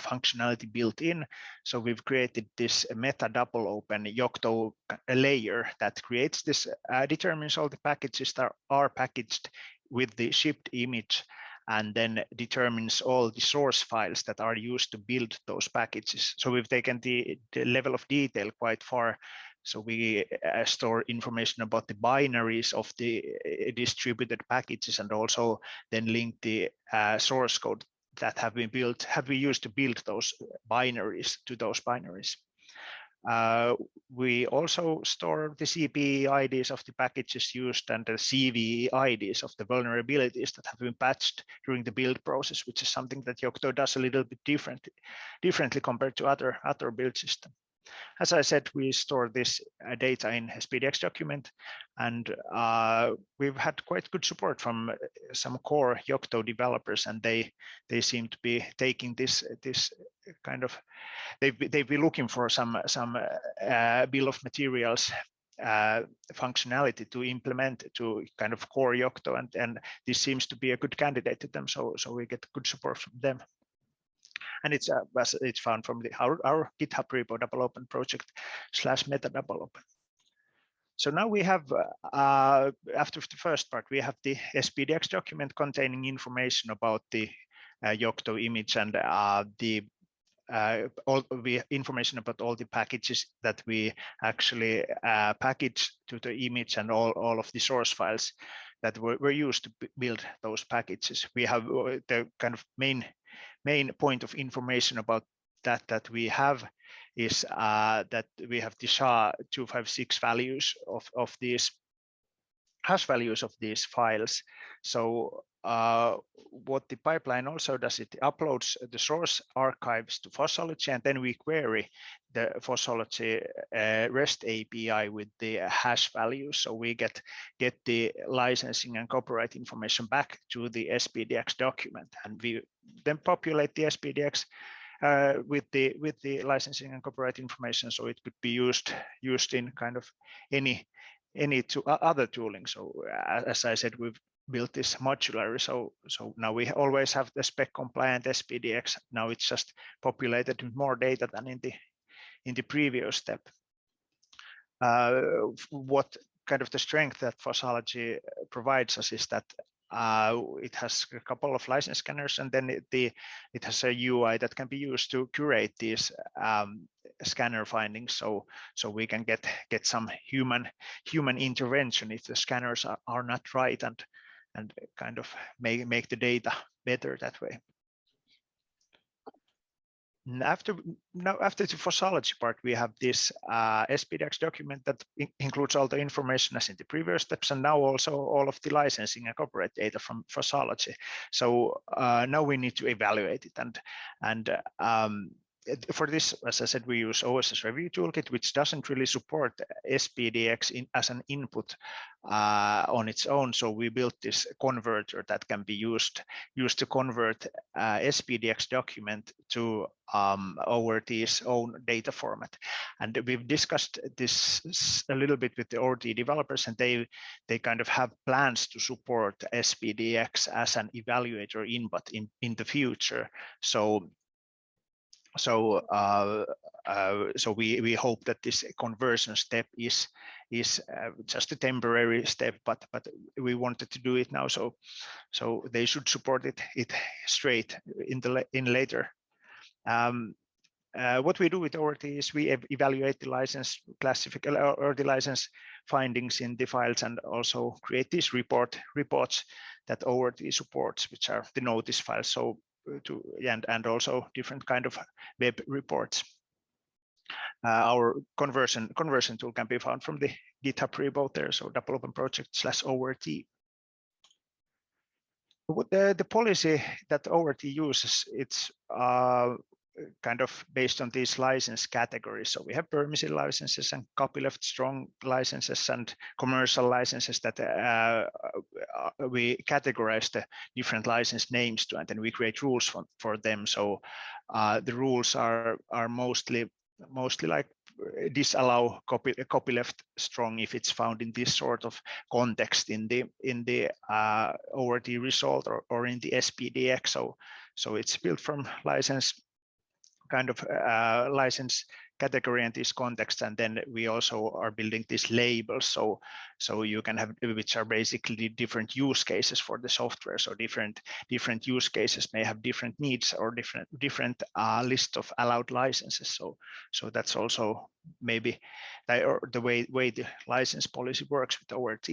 functionality built in. So we've created this meta double open Yocto layer that creates this, determines all the packages that are packaged with the shipped image, and then determines all the source files that are used to build those packages. So we've taken the level of detail quite far. So we store information about the binaries of the distributed packages, and also then link the source code that have we used to build those binaries to those binaries. We also store the CPE IDs of the packages used and the CVE IDs of the vulnerabilities that have been patched during the build process, which is something that Yocto does a little bit differently compared to other build systems. As I said, we store this data in SPDX document, and we've had quite good support from some core Yocto developers, and they seem to be taking this kind of, they've been looking for some bill of materials functionality to implement to kind of core Yocto, and this seems to be a good candidate to them. So we get good support from them. And it's found from our GitHub repo double-open project /meta double-open. So now we have, after the first part, we have the SPDX document containing information about the Yocto image and information about all the packages that we actually package to the image, and all of the source files that were used to build those packages. We have the kind of main point of information about that we have is that we have the SHA-256 values of these hash values of these files. So what the pipeline also does, it uploads the source archives to FOSSLight, and then we query the FOSSLight REST API with the hash values. So we get the licensing and copyright information back to the SPDX document, and we then populate the SPDX with the licensing and copyright information, so it could be used in kind of any other tooling. So as I said, we've built this modularly, so now we always have the spec compliant SPDX. Now it's just populated with more data than in the previous step. What kind of the strength that FOSSLight provides us is that it has a couple of license scanners, and then it has a UI that can be used to curate these scanner findings, so we can get some human intervention if the scanners are not right, and kind of make the data better that way. After the FOSSLight part, we have this SPDX document that includes all the information as in the previous steps, and now also all of the licensing and copyright data from FOSSLight. So now we need to evaluate it, and for this, as I said, we use OSS Review Toolkit, which doesn't really support SPDX as an input on its own. So we built this converter that can be used to convert SPDX document to ORT's own data format. And we've discussed this a little bit with the ORT developers, and they kind of have plans to support SPDX as an evaluator input in the future. So we hope that this conversion step is just a temporary step, but we wanted to do it now, so they should support it straight in later. What we do with ORT is we evaluate the license classification or the license findings in the files, and also create these reports that ORT supports, which are the notice files. So and also different kind of web reports. Our conversion tool can be found from the GitHub repo there, so OpenProject/ORT. The policy that ORT uses, it's kind of based on these license categories. So we have permissive licenses and copyleft strong licenses and commercial licenses that we categorize the different license names to, and then we create rules for them. So the rules are mostly like disallow copyleft strong if it's found in this sort of context in the ORT result or in the SPDX. So it's built from license kind of license category and this context, and then we also are building these labels, so you can have, which are basically different use cases for the software. So different use cases may have different needs or different list of allowed licenses. So that's also maybe the way the license policy works with ORT.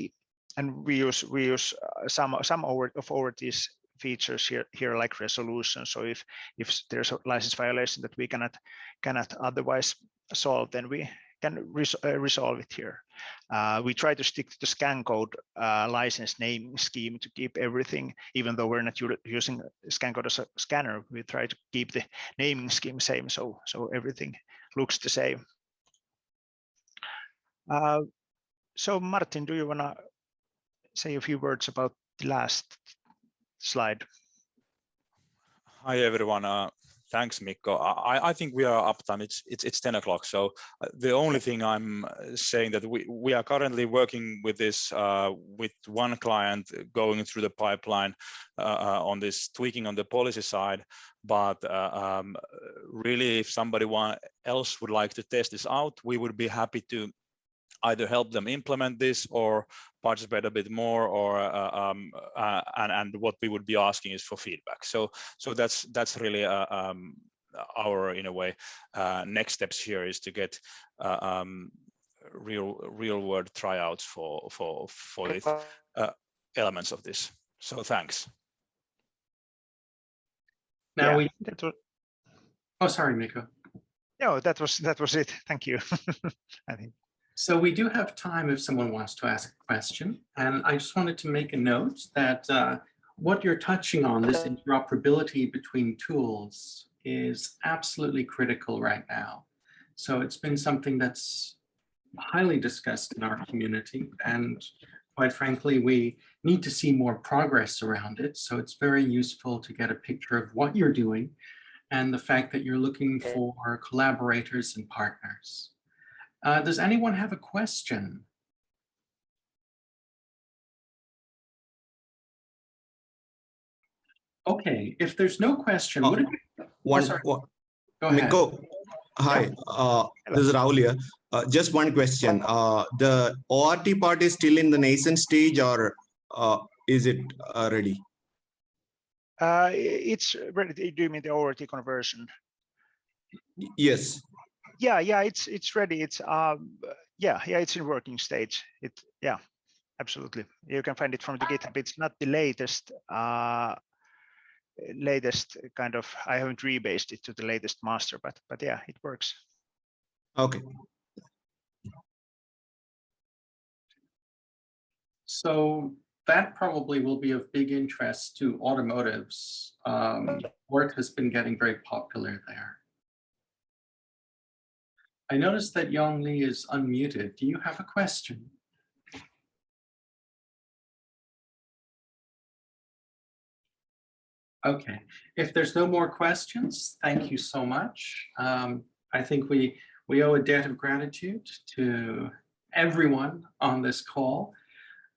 And we use some of ORT's features here like resolution. So if there's a license violation that we cannot otherwise solve, then we can resolve it here. We try to stick to the scan code license naming scheme to keep everything, even though we're not using scan code as a scanner, we try to keep the naming scheme same, so everything looks the same. So Martin, do you want to say a few words about the last slide? Hi everyone. Thanks, Mikko. I think we are up time. It's 10 o'clock. So the only thing I'm saying that we are currently working with this with one client, going through the pipeline on this tweaking on the policy side. But really, if somebody else would like to test this out, we would be happy to either help them implement this or participate a bit more, or and what we would be asking is for feedback. So that's really our, in a way, next steps here is to get real world tryouts for the elements of this. So thanks. Now yeah, oh, sorry, Mikko. No, that was it. Thank you. I think. So we do have time if someone wants to ask a question. And I just wanted to make a note that what you're touching on, this interoperability between tools, is absolutely critical right now. So it's been something that's highly discussed in our community. And quite frankly, we need to see more progress around it. So it's very useful to get a picture of what you're doing and the fact that you're looking for collaborators and partners. Does anyone have a question? Okay, if there's no question, Go ahead. Mikko, hi, this is Rahul here. Just one question. The ORT part is still in the nascent stage, or is it ready? It's ready. Do you mean the ORT conversion? Yes. Yeah, it's ready. It's yeah, it's in working stage. Yeah, absolutely. You can find it from the GitHub. It's not the latest kind of, I haven't rebased it to the latest master, but yeah, it works. Okay. So that probably will be of big interest to automotives. Work has been getting very popular there. I noticed that Yong Li is unmuted. Do you have a question? Okay, if there's no more questions, thank you so much. I think we owe a debt of gratitude to everyone on this call,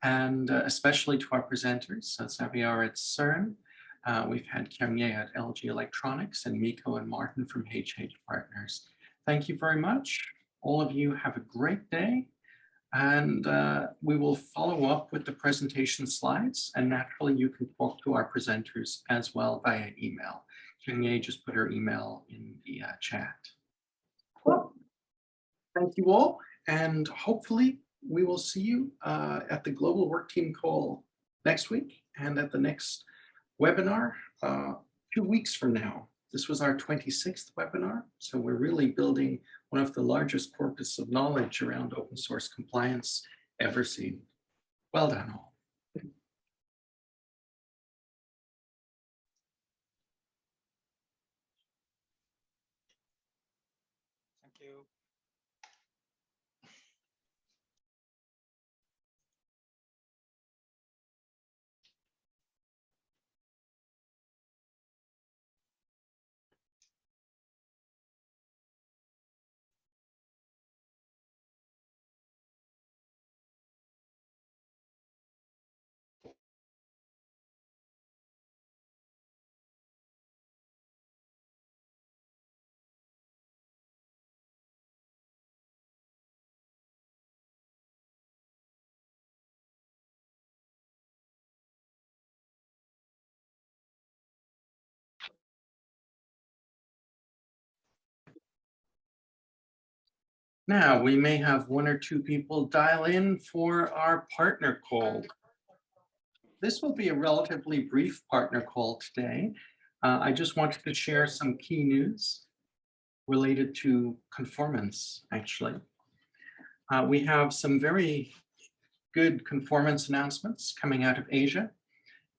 and especially to our presenters. So Xavier at Cern, we've had Kyung-Ye at LG Electronics, and Miko and Martin from HH Partners. Thank you very much. All of you have a great day. And we will follow up with the presentation slides, and naturally you can talk to our presenters as well via email. Kyung-Ye just put her email in the chat. Well, thank you all, and hopefully we will see you at the Global Work Team call next week and at the next webinar 2 weeks from now. This was our 26th webinar, so we're really building one of the largest corpus of knowledge around open source compliance ever seen. Well done all. Thank you. Now we may have 1 or 2 people dial in for our partner call. This will be a relatively brief partner call today. I just wanted to share some key news related to conformance, actually. We have some very good conformance announcements coming out of Asia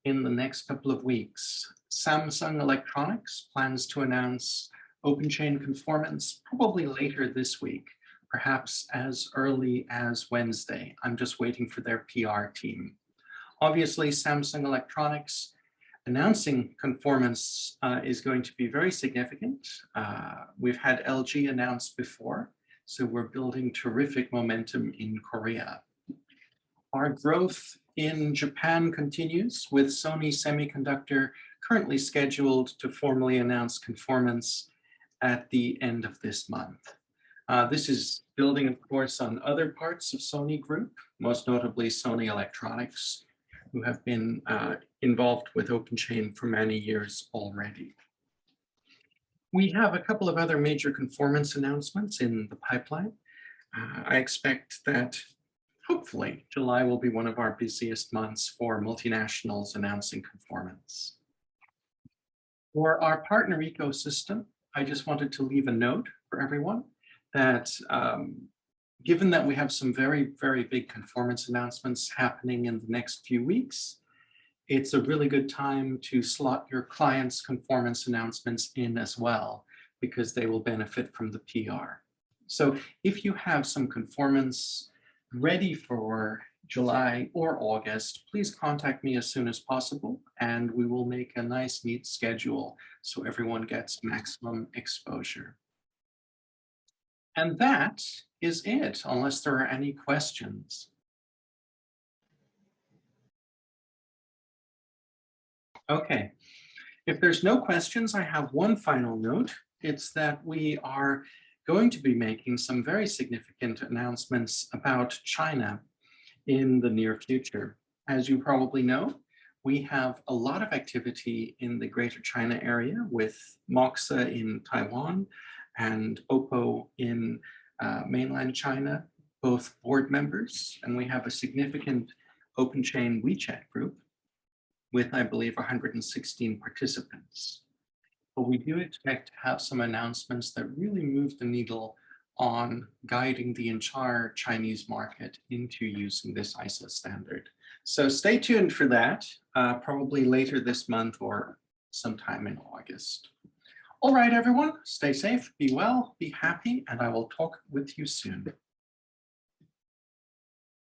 in the next couple of weeks. Samsung Electronics plans to announce OpenChain conformance probably later this week, perhaps as early as Wednesday. I'm just waiting for their PR team. Obviously, Samsung Electronics announcing conformance is going to be very significant. We've had LG announce before, so we're building terrific momentum in Korea. Our growth in Japan continues, with Sony Semiconductor currently scheduled to formally announce conformance at the end of this month. This is building, of course, on other parts of Sony Group, most notably Sony Electronics, who have been involved with OpenChain for many years already. We have a couple of other major conformance announcements in the pipeline. I expect that hopefully July will be one of our busiest months for multinationals announcing conformance. For our partner ecosystem, I just wanted to leave a note for everyone that given that we have some very, very big conformance announcements happening in the next few weeks, it's a really good time to slot your clients' conformance announcements in as well, because they will benefit from the PR. So if you have some conformance ready for July or August, please contact me as soon as possible, and we will make a nice, neat schedule so everyone gets maximum exposure. And that is it, unless there are any questions. Okay, if there's no questions, I have one final note. It's that we are going to be making some very significant announcements about China in the near future. As you probably know, we have a lot of activity in the Greater China area with Moxa in Taiwan and Oppo in mainland China, both board members, and we have a significant OpenChain WeChat group with, I believe, 116 participants. But we do expect to have some announcements that really move the needle on guiding the entire Chinese market into using this ISO standard. So stay tuned for that, probably later this month or sometime in August. All right, everyone, stay safe, be well, be happy, and I will talk with you soon.